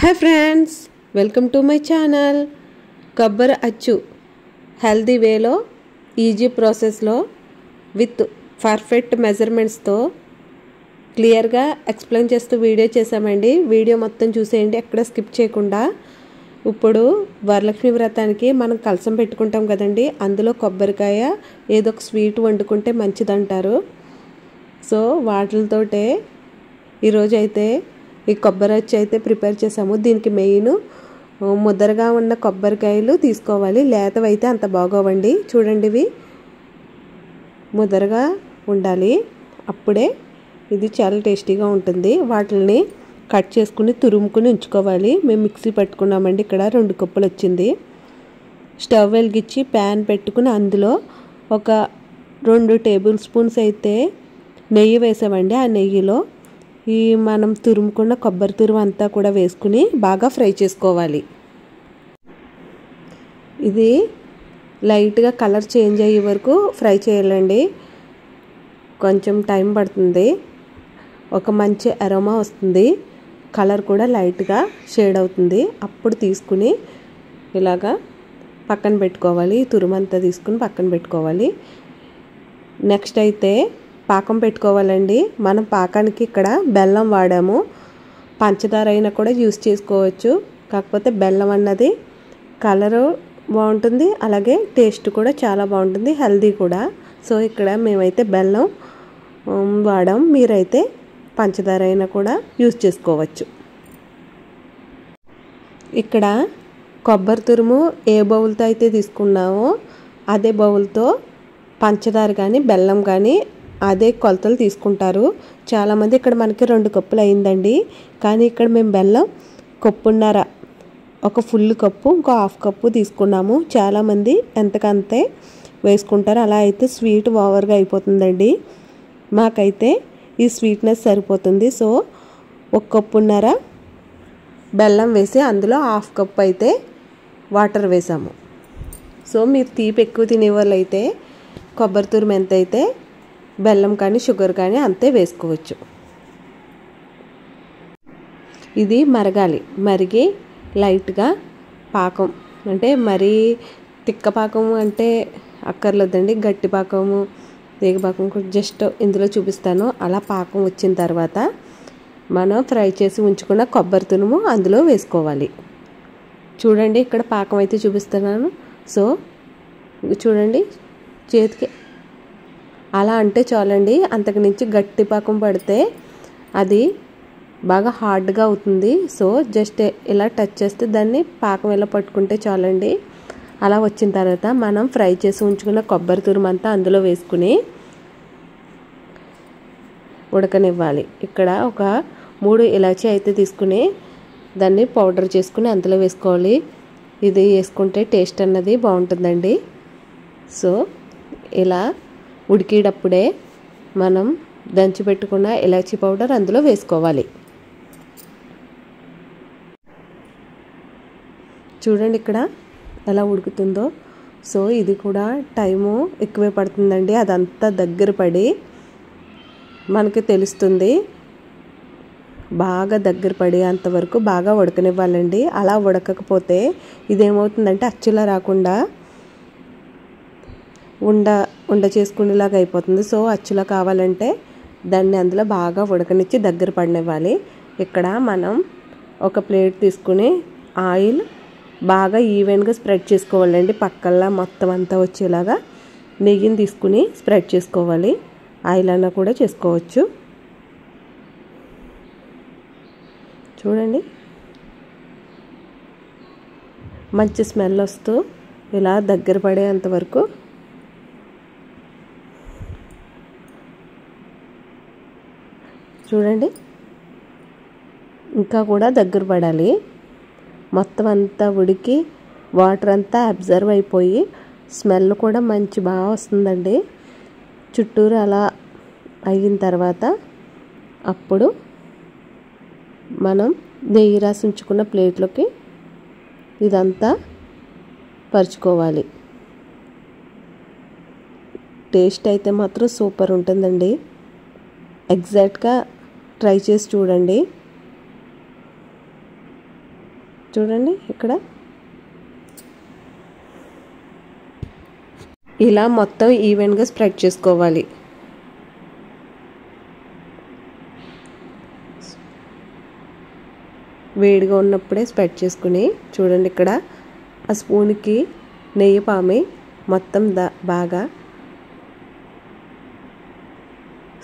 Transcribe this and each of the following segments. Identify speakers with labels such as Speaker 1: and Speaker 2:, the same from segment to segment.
Speaker 1: Hi friends, welcome to my channel. కొబ్బరి అచ్చు healthy వేలో, ఈజీ ప్రాసెస్లో, విత్ పర్ఫెక్ట్ మెజర్మెంట్స్తో క్లియర్గా ఎక్స్ప్లెయిన్ చేస్తూ వీడియో చేసామండి. వీడియో మొత్తం చూసేయండి, ఎక్కడ స్కిప్ చేయకుండా. ఇప్పుడు వరలక్ష్మి వ్రతానికి మనం కలసం పెట్టుకుంటాం కదండి, అందులో కొబ్బరికాయ ఏదో ఒక స్వీట్ వండుకుంటే మంచిదంటారు. సో వాటితోటే ఈరోజు అయితే ఈ కొబ్బరి అచ్చు అయితే ప్రిపేర్ చేసాము. దీనికి మెయిన్ ముద్దరగా ఉన్న కొబ్బరికాయలు తీసుకోవాలి. లేతవైతే అంత బాగోవండి. చూడండి, ఇవి ముద్దరగా ఉండాలి, అప్పుడే ఇది చాలా టేస్టీగా ఉంటుంది. వాటిని కట్ చేసుకుని తురుముకుని ఉంచుకోవాలి. మేము మిక్సీ పెట్టుకున్నామండి. ఇక్కడ 2 కప్పులు వచ్చింది. స్టవ్ వెలిగించి ప్యాన్ పెట్టుకుని అందులో ఒక 2 టేబుల్ స్పూన్స్ అయితే నెయ్యి వేసామండి. ఆ నెయ్యిలో ఈ మనం తురుముకున్న కొబ్బరి తురుము అంతా కూడా వేసుకుని బాగా ఫ్రై చేసుకోవాలి. ఇది లైట్గా కలర్ చేంజ్ అయ్యే వరకు ఫ్రై చేయాలండి. కొంచెం టైం పడుతుంది. ఒక మంచి అరోమా వస్తుంది, కలర్ కూడా లైట్గా షేడ్ అవుతుంది. అప్పుడు తీసుకుని ఇలాగా పక్కన పెట్టుకోవాలి. తురుము అంతా తీసుకుని పక్కన పెట్టుకోవాలి. నెక్స్ట్ అయితే పాకం పెట్టుకోవాలండి. మనం పాకానికి ఇక్కడ బెల్లం వాడాము. పంచదార అయినా కూడా యూస్ చేసుకోవచ్చు. కాకపోతే బెల్లం అన్నది కలరు బాగుంటుంది, అలాగే టేస్ట్ కూడా చాలా బాగుంటుంది, హెల్దీ కూడా. సో ఇక్కడ మేమైతే బెల్లం వాడాం. మీరైతే పంచదార అయినా కూడా యూస్ చేసుకోవచ్చు. ఇక్కడ కొబ్బరి తురుము ఏ బౌల్తో అయితే తీసుకున్నామో అదే బౌల్తో పంచదార కానీ బెల్లం కానీ అదే కొలతలు తీసుకుంటారు. చాలామంది ఇక్కడ మనకి 2 కప్పులు అయిందండి. కానీ ఇక్కడ మేము బెల్లం కప్పున్నర, ఒక ఫుల్ కప్పు, ఇంకో హాఫ్ కప్పు తీసుకున్నాము. చాలామంది ఎంతకంతే వేసుకుంటారు. అలా అయితే స్వీట్ ఓవర్గా అయిపోతుందండి. మాకైతే ఈ స్వీట్నెస్ సరిపోతుంది. సో 1 కప్పున్నర బెల్లం వేసి అందులో హాఫ్ కప్ అయితే వాటర్ వేసాము. సో మీరు తీపి ఎక్కువ తినేవాళ్ళు అయితే కొబ్బరి తురుము ఎంత అయితే బెల్లం కానీ షుగర్ కానీ అంతే వేసుకోవచ్చు. ఇది మరగాలి. మరిగి లైట్గా పాకం, అంటే మరీ తిక్క పాకం అంటే అక్కర్లేదండి. గట్టి పాకము, తీగ పాకం కూడా జస్ట్ ఇందులో చూపిస్తాను. అలా పాకం వచ్చిన తర్వాత మనం ఫ్రై చేసి ఉంచుకున్న కొబ్బరి తురుము అందులో వేసుకోవాలి. చూడండి, ఇక్కడ పాకం అయితే చూపిస్తున్నాను. సో చూడండి, చేతికి అలా అంటే చాలండి. అంతకు మించి గట్టి పాకం పడితే అది బాగా హార్డ్గా అవుతుంది. సో జస్ట్ ఇలా టచ్ చేస్తే దాన్ని పాకం ఇలా పట్టుకుంటే చాలండి. అలా వచ్చిన తర్వాత మనం ఫ్రై చేసి ఉంచుకున్న కొబ్బరి తురుము అంతా అందులో వేసుకుని ఉడకనివ్వాలి. ఇక్కడ ఒక 3 ఇలాచీ అయితే తీసుకుని దాన్ని పౌడర్ చేసుకుని అందులో వేసుకోవాలి. ఇది వేసుకుంటే టేస్ట్ అన్నది బాగుంటుందండి. సో ఇలా ఉడికేటప్పుడే మనం దంచి పెట్టుకున్న ఇలాచీ పౌడర్ అందులో వేసుకోవాలి. చూడండి ఇక్కడ ఎలా ఉడుకుతుందో. సో ఇది కూడా టైము ఎక్కువే పడుతుందండి. అదంతా దగ్గర పడి మనకి తెలుస్తుంది. బాగా దగ్గర పడి అంతవరకు బాగా ఉడకనివ్వాలండి. అలా ఉడకకపోతే ఇదేమవుతుందంటే అచ్చులా రాకుండా ఉండ చేసుకునేలాగా అయిపోతుంది. సో అచ్చులా కావాలంటే దాన్ని అందులో బాగా ఉడకనిచ్చి దగ్గర పడనివ్వాలి. ఇక్కడ మనం ఒక ప్లేట్ తీసుకుని ఆయిల్ బాగా ఈవెన్గా స్ప్రెడ్ చేసుకోవాలండి. పక్కల్లా మొత్తం అంతా వచ్చేలాగా నెయ్యిని తీసుకుని స్ప్రెడ్ చేసుకోవాలి. ఆయిల్ అన్నా కూడా చేసుకోవచ్చు. చూడండి, మంచి స్మెల్ వస్తూ ఇలా దగ్గర పడేంత వరకు చూడండి. ఇంకా కూడా దగ్గర పడాలి. మొత్తం అంతా ఉడికి వాటర్ అంతా అబ్జర్వ్ అయిపోయి స్మెల్ కూడా మంచి బాగా వస్తుందండి. చుట్టూరు అలా అయిన తర్వాత అప్పుడు మనం నెయ్యి రాసి ఉంచుకున్న ప్లేట్లోకి ఇదంతా పరుచుకోవాలి. టేస్ట్ అయితే మాత్రం సూపర్ ఉంటుందండి. ఎగ్జాక్ట్గా ట్రై చేసి చూడండి. చూడండి ఇక్కడ ఇలా మొత్తం ఈవెన్గా స్ప్రెడ్ చేసుకోవాలి. వేడిగా ఉన్నప్పుడే స్ప్రెడ్ చేసుకుని చూడండి ఇక్కడ ఆ స్పూన్కి నెయ్యి పామి మొత్తం బాగా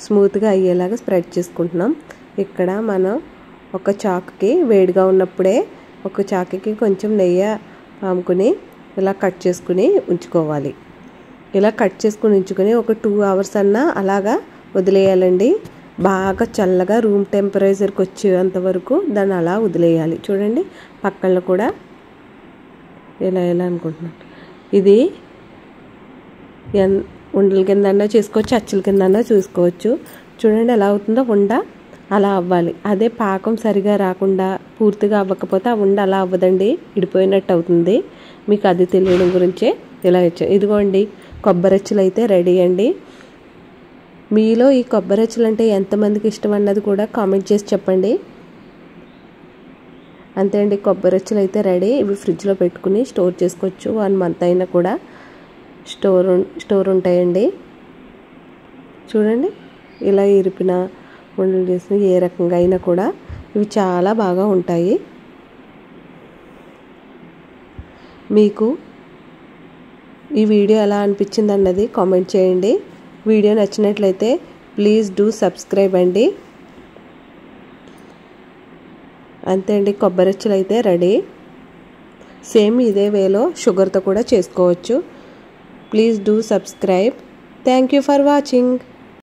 Speaker 1: స్మూత్గా అయ్యేలాగా స్ప్రెడ్ చేసుకుంటున్నాం. ఇక్కడ మనం ఒక చాకుకి వేడిగా ఉన్నప్పుడే ఒక చాకుకి కొంచెం నెయ్యి పాముకుని ఇలా కట్ చేసుకుని ఉంచుకోవాలి. ఇలా కట్ చేసుకుని ఉంచుకొని ఒక 2 hours అన్నా అలాగా వదిలేయాలండి. బాగా చల్లగా రూమ్ టెంపరేచర్కి వచ్చేంత వరకు దాన్ని అలా వదిలేయాలి. చూడండి పక్కన కూడా ఎలా అనుకుంటున్నాను. ఇది ఉండల కిందన్నా చేసుకోవచ్చు, అచ్చుల కిందన్నా చూసుకోవచ్చు. చూడండి ఎలా అవుతుందో ఉండ అలా అవ్వాలి. అదే పాకం సరిగా రాకుండా పూర్తిగా అవ్వకపోతే ఆ ఉండ అలా అవ్వదండి, ఇడిపోయినట్టు అవుతుంది. మీకు అది తెలియడం గురించే ఇలా ఇచ్చాను. ఇదిగోండి కొబ్బరచ్చులు అయితే రెడీ అండి. మీలో ఈ కొబ్బరచ్చులు అంటే ఎంతమందికి ఇష్టం అన్నది కూడా కామెంట్ చేసి చెప్పండి. అంతే అండి, కొబ్బరచ్చులు అయితే రెడీ. ఇవి ఫ్రిడ్జ్లో పెట్టుకుని స్టోర్ చేసుకోవచ్చు. 1 month అయినా కూడా స్టోర్ ఉంటాయండి. చూడండి ఇలా ఇరిపిన ఉండలు చేసిన ఏ రకంగా అయినా కూడా ఇవి చాలా బాగా ఉంటాయి. మీకు ఈ వీడియో ఎలా అనిపించింది అన్నది కామెంట్ చేయండి. వీడియో నచ్చినట్లయితే ప్లీజ్ డూ సబ్స్క్రైబ్ అండి. అంతే అండి, కొబ్బరచ్చులు అయితే రెడీ. సేమ్ ఇదే వేలో షుగర్తో కూడా చేసుకోవచ్చు. Please do subscribe. Thank you for watching.